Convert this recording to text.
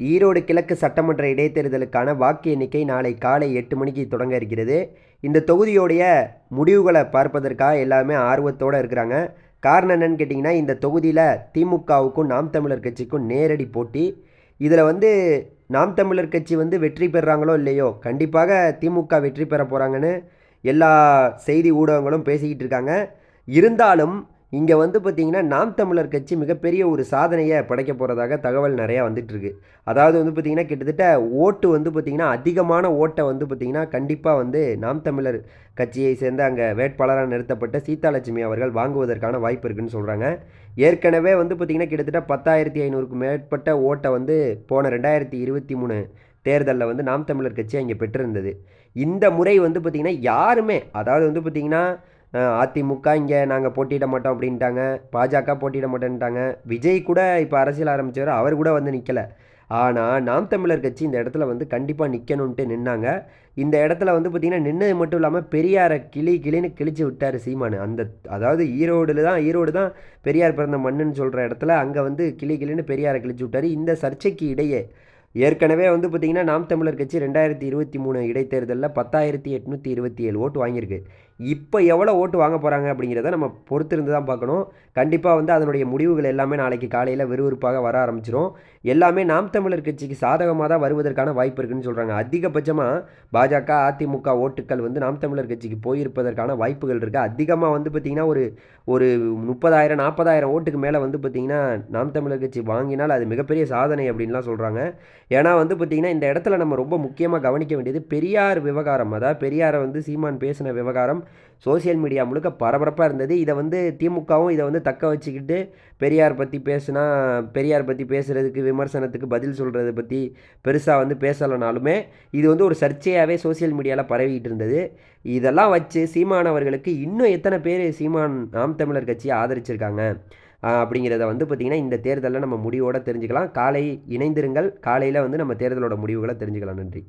ஈரோடு கிழக்கு சட்டமன்ற இடைத்தேர்தலுக்கான வாக்கு எண்ணிக்கை நாளை காலை 8 மணிக்கு தொடங்க இருக்கிறது. இந்த தொகுதியோடைய முடிவுகளை பார்ப்பதற்காக எல்லாமே ஆர்வத்தோடு இருக்கிறாங்க. காரணம் என்னன்னு கேட்டிங்கன்னா, இந்த தொகுதியில் திமுகவுக்கும் நாம் தமிழர் கட்சிக்கும் நேரடி போட்டி. இதில் நாம் தமிழர் கட்சி வெற்றி பெறுறாங்களோ இல்லையோ, கண்டிப்பாக திமுக வெற்றி பெற போகிறாங்கன்னு எல்லா செய்தி ஊடகங்களும் பேசிக்கிட்டு இருக்காங்க. இருந்தாலும் இங்கே பார்த்திங்கன்னா, நாம் தமிழர் கட்சி மிகப்பெரிய ஒரு சாதனையை படைக்க போகிறதாக தகவல் நிறையா வந்துட்டுருக்கு. அதாவது பார்த்திங்கன்னா, கிட்டத்தட்ட ஓட்டு பார்த்திங்கன்னா அதிகமான ஓட்டை பார்த்திங்கன்னா கண்டிப்பாக நாம் தமிழர் கட்சியை சேர்ந்த அங்கே வேட்பாளராக நிறுத்தப்பட்ட சீதாலட்சுமி அவர்கள் வாங்குவதற்கான வாய்ப்பு இருக்குதுன்னு சொல்கிறாங்க. ஏற்கனவே பார்த்திங்கன்னா கிட்டத்தட்ட 10,500க்கும் மேற்பட்ட ஓட்டை போன 2023 தேர்தலில் நாம் தமிழர் கட்சி அங்கே பெற்றிருந்தது. இந்த முறை பார்த்திங்கன்னா யாருமே, அதாவது பார்த்திங்கன்னா அதிமுக இங்கே நாங்கள் போட்டியிட மாட்டோம் அப்படின்ட்டாங்க, பாஜக போட்டியிட மாட்டேன்ட்டாங்க, விஜய் கூட இப்போ அரசியல் ஆரம்பித்தவர் அவர் கூட நிற்கலை. ஆனால் நாம் தமிழர் கட்சி இந்த இடத்துல கண்டிப்பாக நிற்கணுன்ட்டு நின்னாங்க. இந்த இடத்துல பார்த்திங்கன்னா நின்னது மட்டும் இல்லாமல் பெரியாரை கிளின்னு கிழிச்சு விட்டார் சீமானு. அதாவது ஈரோடு தான் பெரியார் பிறந்த மண்ணுன்னு சொல்கிற இடத்துல அங்கே கிளின்னு பெரியாரை கிழிச்சு விட்டார். இந்த சர்ச்சைக்கு இடையே ஏற்கனவே பார்த்திங்கன்னா நாம் தமிழர் கட்சி 2023 இடைத்தேர்தலில் 10,827 ஓட்டு வாங்கியிருக்கு. இப்போ எவ்வளோ ஓட்டு வாங்க போகிறாங்க அப்படிங்கிறத நம்ம பொறுத்திருந்து தான் பார்க்கணும். கண்டிப்பாக அதனுடைய முடிவுகள் எல்லாமே நாளைக்கு காலையில் விறுவிறுப்பாக வர ஆரம்பிச்சிடும். எல்லாமே நாம் தமிழர் கட்சிக்கு சாதகமாக தான் வருவதற்கான வாய்ப்பு இருக்குதுன்னு சொல்கிறாங்க. அதிகபட்சமாக பாஜக அதிமுக ஓட்டுக்கள் நாம் தமிழர் கட்சிக்கு போயிருப்பதற்கான வாய்ப்புகள் இருக்குது. அதிகமாக பார்த்திங்கன்னா ஒரு 30,000 40,000 ஓட்டுக்கு மேலே பார்த்திங்கன்னா நாம் தமிழர் கட்சி வாங்கினால் அது மிகப்பெரிய சாதனை அப்படின்லாம் சொல்கிறாங்க. ஏன்னா பார்த்திங்கன்னா இந்த இடத்துல நம்ம ரொம்ப முக்கியமாக கவனிக்க வேண்டியது பெரியார் விவகாரம். அதாவது பெரியாரை சீமான் பேசின விவகாரம் சோசியல் மீடியா முழுக்க பரபரப்பாக இருந்தது. இதை திமுகவும் இதை தக்க வச்சுக்கிட்டு பெரியார் பற்றி பேசுகிறதுக்கு விமர்சனத்துக்கு பதில் சொல்கிறத பற்றி பெருசாக பேசலைனாலுமே இது ஒரு சர்ச்சையாகவே சோசியல் மீடியாவில் பரவிக்கிட்டு இருந்தது. இதெல்லாம் வச்சு சீமான் அவர்களுக்கு இன்னும் எத்தனை பேர் சீமான் நாம் தமிழர் கட்சியை ஆதரிச்சிருக்காங்க அப்படிங்கிறத பார்த்திங்கன்னா இந்த தேர்தலில் நம்ம முடிவோடு தெரிஞ்சுக்கலாம். காலை இணைந்திருங்கள். காலையில் நம்ம தேர்தலோட முடிவுகளை தெரிஞ்சுக்கலாம். நன்றி.